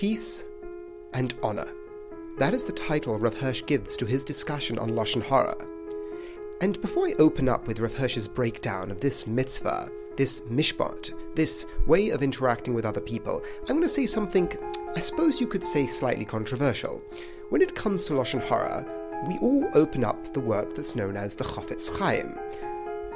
Peace and Honor. That is the title Rav Hirsch gives to his discussion on Lashon Hara. And before I open up with Rav Hirsch's breakdown of this mitzvah, this mishpat, this way of interacting with other people, I'm going to say something, I suppose you could say, slightly controversial. When it comes to Lashon Hara, we all open up the work that's known as the Chafetz Chaim,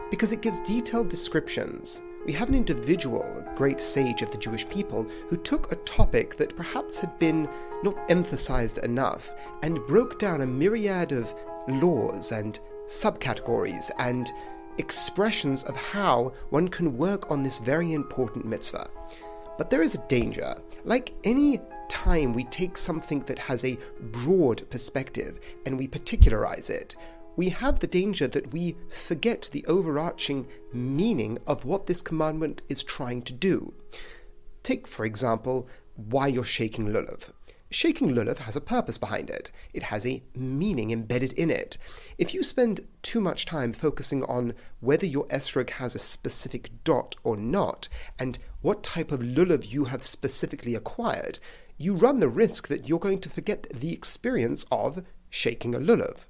because it gives detailed descriptions. We have an individual, a great sage of the Jewish people, who took a topic that perhaps had been not emphasized enough and broke down a myriad of laws and subcategories and expressions of how one can work on this very important mitzvah. But there is a danger. Like any time we take something that has a broad perspective and we particularize it, we have the danger that we forget the overarching meaning of what this commandment is trying to do. Take, for example, why you're shaking lulav. Shaking lulav has a purpose behind it. It has a meaning embedded in it. If you spend too much time focusing on whether your esrog has a specific dot or not, and what type of lulav you have specifically acquired, you run the risk that you're going to forget the experience of shaking a lulav.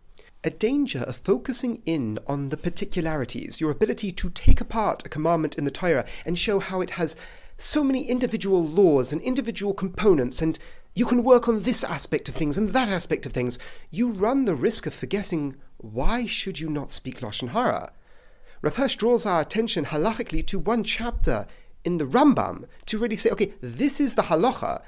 A danger of focusing in on the particularities, your ability to take apart a commandment in the Torah and show how it has so many individual laws and individual components, and you can work on this aspect of things and that aspect of things. You run the risk of forgetting, why should you not speak Lashon Hara? Rav Hirsch draws our attention halachically to one chapter in the Rambam to really say, okay, this is the halacha,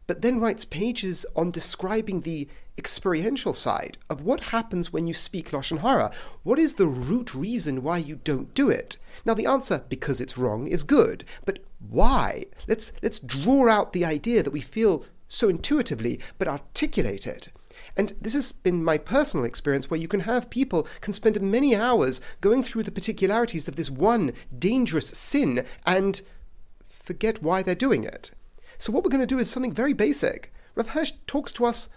but then writes pages on describing the experiential side of what happens when you speak Lashon Hara. What is the root reason why you don't do it? Now the answer, because it's wrong, is good, but why? Let's draw out the idea that we feel so intuitively, but articulate it. And this has been my personal experience, where you can have people can spend many hours going through the particularities of this one dangerous sin and forget why they're doing it. So what we're going to do is something very basic. Rav Hirsch talks to us,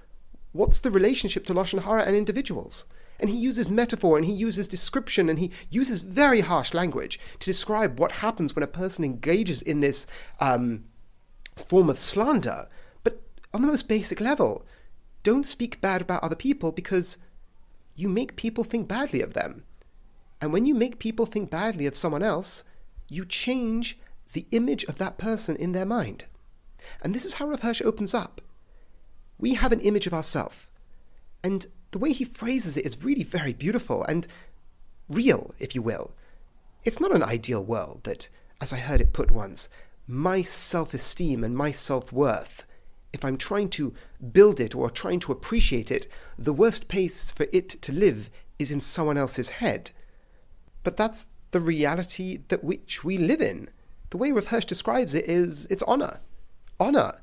what's the relationship to Lashon Hara and individuals? And he uses metaphor, and he uses description, and he uses very harsh language to describe what happens when a person engages in this form of slander. But on the most basic level, don't speak bad about other people, because you make people think badly of them. And when you make people think badly of someone else, you change the image of that person in their mind. And this is how Rav Hirsch opens up. We have an image of ourselves, and the way he phrases it is really very beautiful and real, if you will. It's not an ideal world that, as I heard it put once, my self-esteem and my self-worth, if I'm trying to build it or trying to appreciate it, the worst place for it to live is in someone else's head. But that's the reality that which we live in. The way Rav Hirsch describes it is, it's honor. Honor.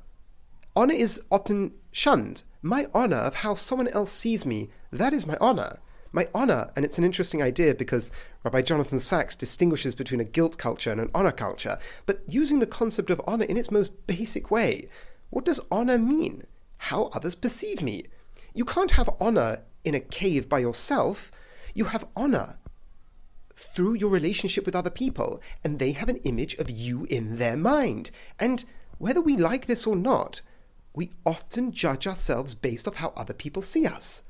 Honor is often shunned. My honor of how someone else sees me, that is my honor. My honor, and it's an interesting idea because Rabbi Jonathan Sachs distinguishes between a guilt culture and an honor culture, but using the concept of honor in its most basic way. What does honor mean? How others perceive me. You can't have honor in a cave by yourself. You have honor through your relationship with other people, and they have an image of you in their mind. And whether we like this or not, we often judge ourselves based off how other people see us.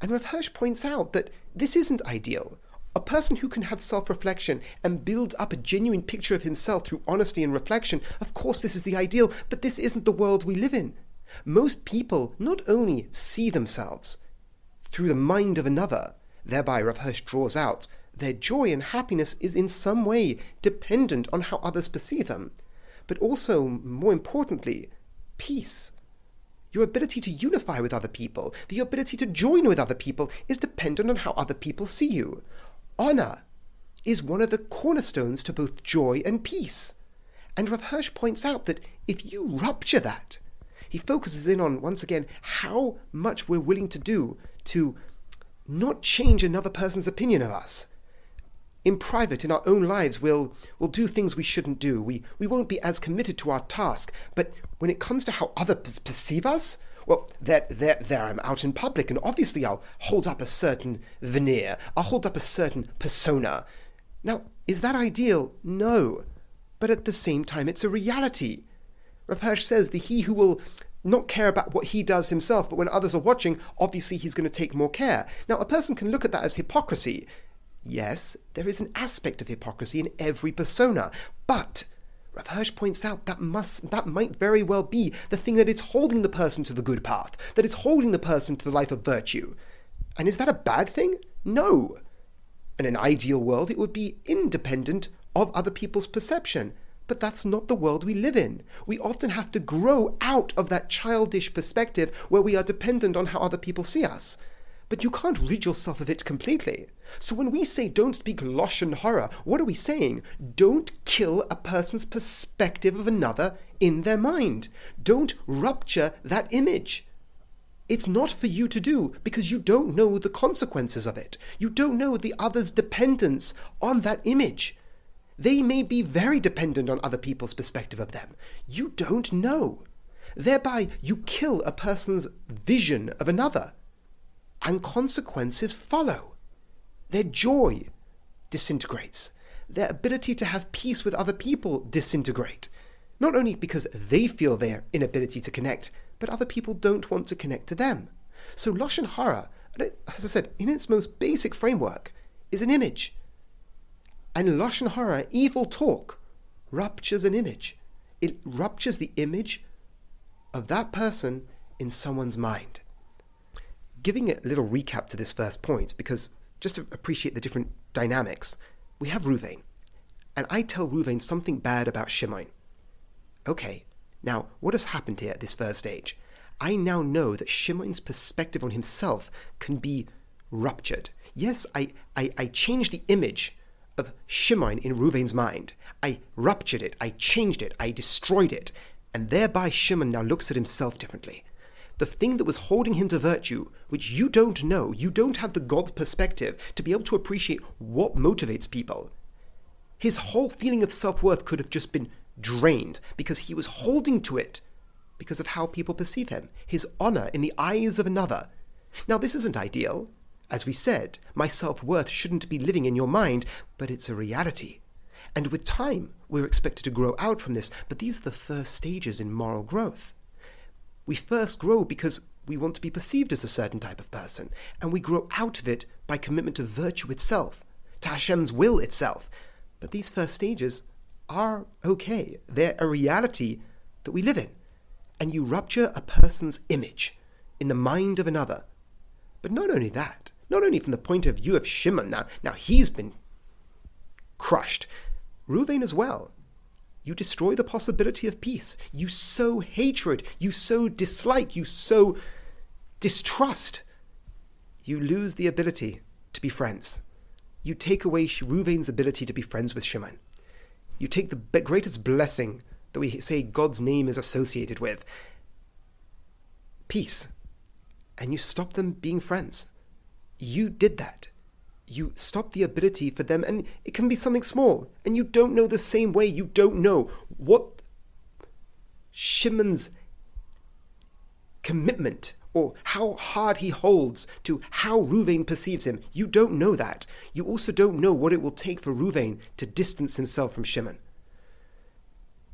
And Rav Hirsch points out that this isn't ideal. A person who can have self-reflection and build up a genuine picture of himself through honesty and reflection, of course this is the ideal, but this isn't the world we live in. Most people not only see themselves through the mind of another, thereby Rav Hirsch draws out, their joy and happiness is in some way dependent on how others perceive them, but also, more importantly, peace. Your ability to unify with other people, the ability to join with other people, is dependent on how other people see you. Honor is one of the cornerstones to both joy and peace. And Rav Hirsch points out that if you rupture that, he focuses in on, once again, how much we're willing to do to not change another person's opinion of us. In private, in our own lives, we'll do things we shouldn't do. We won't be as committed to our task. But when it comes to how others perceive us, well, there I'm out in public, and obviously I'll hold up a certain veneer. I'll hold up a certain persona. Now, is that ideal? No. But at the same time, it's a reality. Rav Hirsch says he who will not care about what he does himself, but when others are watching, obviously he's going to take more care. Now, a person can look at that as hypocrisy. Yes, there is an aspect of hypocrisy in every persona, but Rav Hirsch points out that might very well be the thing that is holding the person to the good path, that is holding the person to the life of virtue. And is that a bad thing? No. In an ideal world, it would be independent of other people's perception. But that's not the world we live in. We often have to grow out of that childish perspective where we are dependent on how other people see us. But you can't rid yourself of it completely. So when we say don't speak Lashon Hara, what are we saying? Don't kill a person's perspective of another in their mind. Don't rupture that image. It's not for you to do because you don't know the consequences of it. You don't know the other's dependence on that image. They may be very dependent on other people's perspective of them. You don't know. Thereby, you kill a person's vision of another, and consequences follow. Their joy disintegrates. Their ability to have peace with other people disintegrate. Not only because they feel their inability to connect, but other people don't want to connect to them. So Lashon Hara, as I said, in its most basic framework, is an image. And Lashon Hara, evil talk, ruptures an image. It ruptures the image of that person in someone's mind. Giving a little recap to this first point, because just to appreciate the different dynamics, we have Reuven, and I tell Reuven something bad about Shimon. Okay, now what has happened here at this first stage? I now know that Shimon's perspective on himself can be ruptured. Yes, I changed the image of Shimon in Reuven's mind. I ruptured it, I changed it, I destroyed it, and thereby Shimon now looks at himself differently. The thing that was holding him to virtue, which you don't know, you don't have the God perspective to be able to appreciate what motivates people. His whole feeling of self-worth could have just been drained because he was holding to it because of how people perceive him, his honor in the eyes of another. Now, this isn't ideal. As we said, my self-worth shouldn't be living in your mind, but it's a reality. And with time, we're expected to grow out from this, but these are the first stages in moral growth. We first grow because we want to be perceived as a certain type of person, and we grow out of it by commitment to virtue itself, to Hashem's will itself. But these first stages are okay. They're a reality that we live in. And you rupture a person's image in the mind of another. But not only that, not only from the point of view of Shimon, now he's been crushed, Reuven as well. You destroy the possibility of peace. You sow hatred. You sow dislike. You sow distrust. You lose the ability to be friends. You take away Reuven's ability to be friends with Shimon. You take the greatest blessing that we say God's name is associated with, peace, and you stop them being friends. You did that. You stop the ability for them, and it can be something small, and you don't know the same way. You don't know what Shimon's commitment or how hard he holds to how Reuven perceives him. You don't know that. You also don't know what it will take for Reuven to distance himself from Shimon.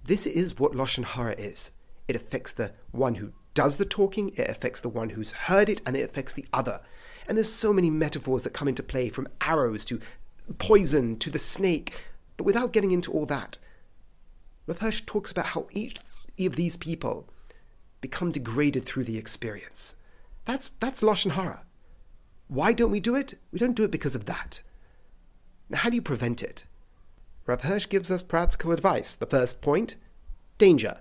This is what Lashon Hara is. It affects the one who does the talking, it affects the one who's heard it, and it affects the other. And there's so many metaphors that come into play, from arrows to poison to the snake. But without getting into all that, Rav Hirsch talks about how each of these people become degraded through the experience. That's Lashon Hara. Why don't we do it? We don't do it because of that. Now, how do you prevent it? Rav Hirsch gives us practical advice. The first point, danger.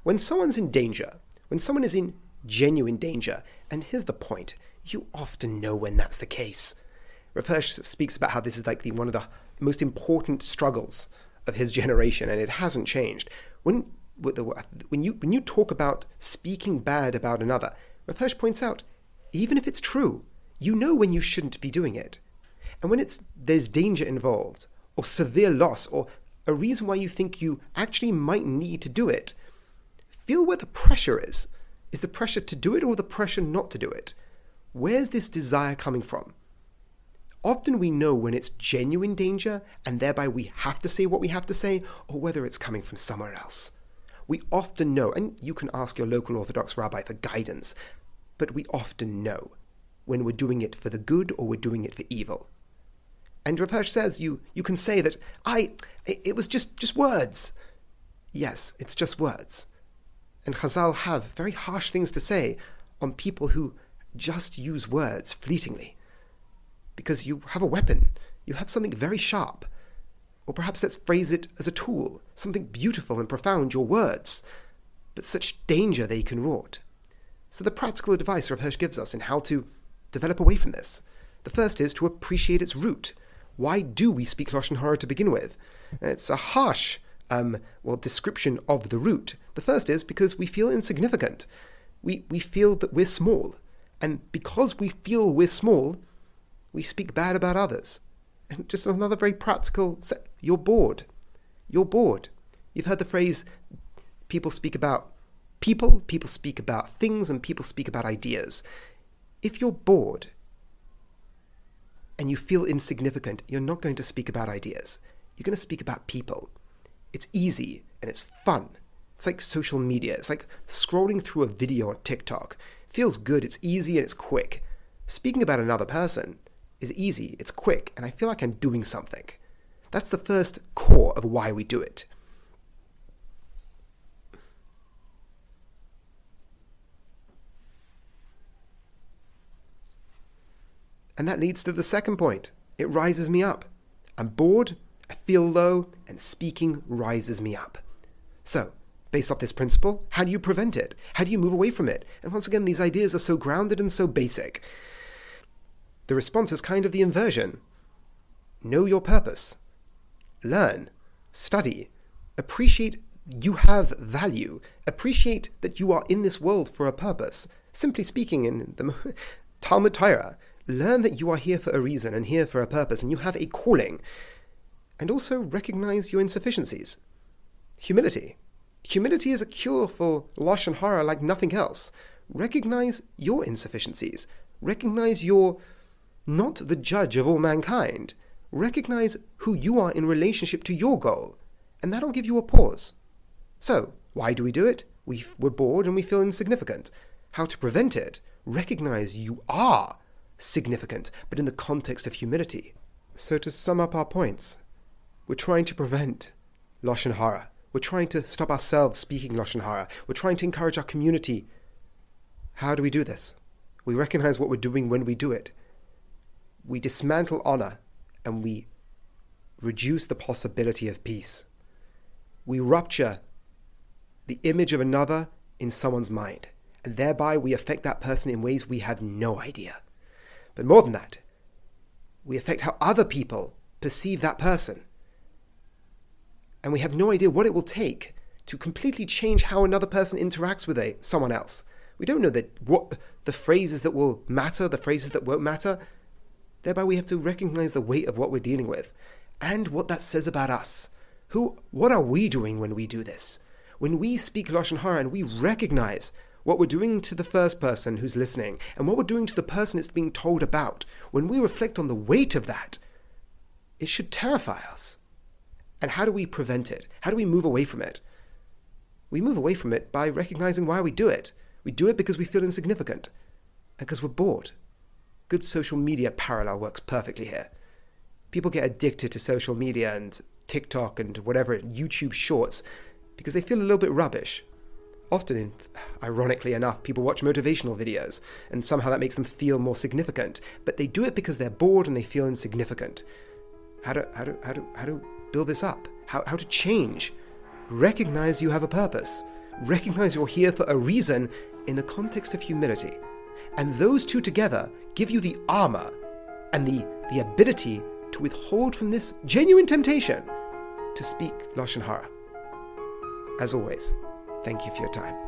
When someone's in danger, when someone is in genuine danger, and here's the point, you often know when that's the case. Rav Hirsch speaks about how this is like one of the most important struggles of his generation, and it hasn't changed. When you talk about speaking bad about another, Rav Hirsch points out, even if it's true, you know when you shouldn't be doing it. And when there's danger involved, or severe loss, or a reason why you think you actually might need to do it, feel where the pressure is. Is the pressure to do it or the pressure not to do it? Where's this desire coming from? Often we know when it's genuine danger, and thereby we have to say what we have to say, or whether it's coming from somewhere else. We often know, and you can ask your local Orthodox rabbi for guidance, but we often know when we're doing it for the good or we're doing it for evil. And Rav Hirsch says you can say that, it was just words. Yes, it's just words. And Chazal have very harsh things to say on people who just use words fleetingly. Because you have a weapon, you have something very sharp. Or perhaps let's phrase it as a tool, something beautiful and profound, your words. But such danger they can wrought. So the practical advice Rav Hirsch gives us in how to develop away from this. The first is to appreciate its root. Why do we speak Lashon Hara to begin with? It's a harsh description of the root. The first is because we feel insignificant. We feel that we're small. And because we feel we're small, we speak bad about others. And just another very practical, you're bored. You're bored. You've heard the phrase, people speak about people speak about things, and people speak about ideas. If you're bored and you feel insignificant, you're not going to speak about ideas. You're going to speak about people. It's easy and it's fun. It's like social media. It's like scrolling through a video on TikTok. It feels good, it's easy, and it's quick. Speaking about another person is easy, it's quick, and I feel like I'm doing something. That's the first core of why we do it. And that leads to the second point. It rises me up. I'm bored, I feel low, and speaking rises me up. So, based off this principle, how do you prevent it? How do you move away from it? And once again, these ideas are so grounded and so basic. The response is kind of the inversion. Know your purpose. Learn. Study. Appreciate you have value. Appreciate that you are in this world for a purpose. Simply speaking, in the Talmud Torah, learn that you are here for a reason and here for a purpose, and you have a calling. And also recognize your insufficiencies. Humility. Humility is a cure for Lashon Hara like nothing else. Recognize your insufficiencies. Recognize you're not the judge of all mankind. Recognize who you are in relationship to your goal. And that'll give you a pause. So, why do we do it? We're bored and we feel insignificant. How to prevent it? Recognize you are significant, but in the context of humility. So to sum up our points, we're trying to prevent Lashon Hara. We're trying to stop ourselves speaking Lashon Hara. We're trying to encourage our community. How do we do this? We recognize what we're doing when we do it. We dismantle honor and we reduce the possibility of peace. We rupture the image of another in someone's mind, and thereby we affect that person in ways we have no idea. But more than that, we affect how other people perceive that person. And we have no idea what it will take to completely change how another person interacts with someone else. We don't know what the phrases that will matter, the phrases that won't matter. Thereby we have to recognize the weight of what we're dealing with and what that says about us. What are we doing when we do this? When we speak Lashon Hara and we recognize what we're doing to the first person who's listening and what we're doing to the person it's being told about, when we reflect on the weight of that, it should terrify us. And how do we prevent it? How do we move away from it? We move away from it by recognizing why we do it. We do it because we feel insignificant and because we're bored. Good social media parallel works perfectly here. People get addicted to social media and TikTok and whatever, YouTube shorts, because they feel a little bit rubbish. Often, ironically enough, people watch motivational videos, and somehow that makes them feel more significant. But they do it because they're bored and they feel insignificant. How to build this up? How to change? Recognize you have a purpose. Recognize you're here for a reason in the context of humility. And those two together give you the armor and the ability to withhold from this genuine temptation to speak Lashon Hara. As always, thank you for your time.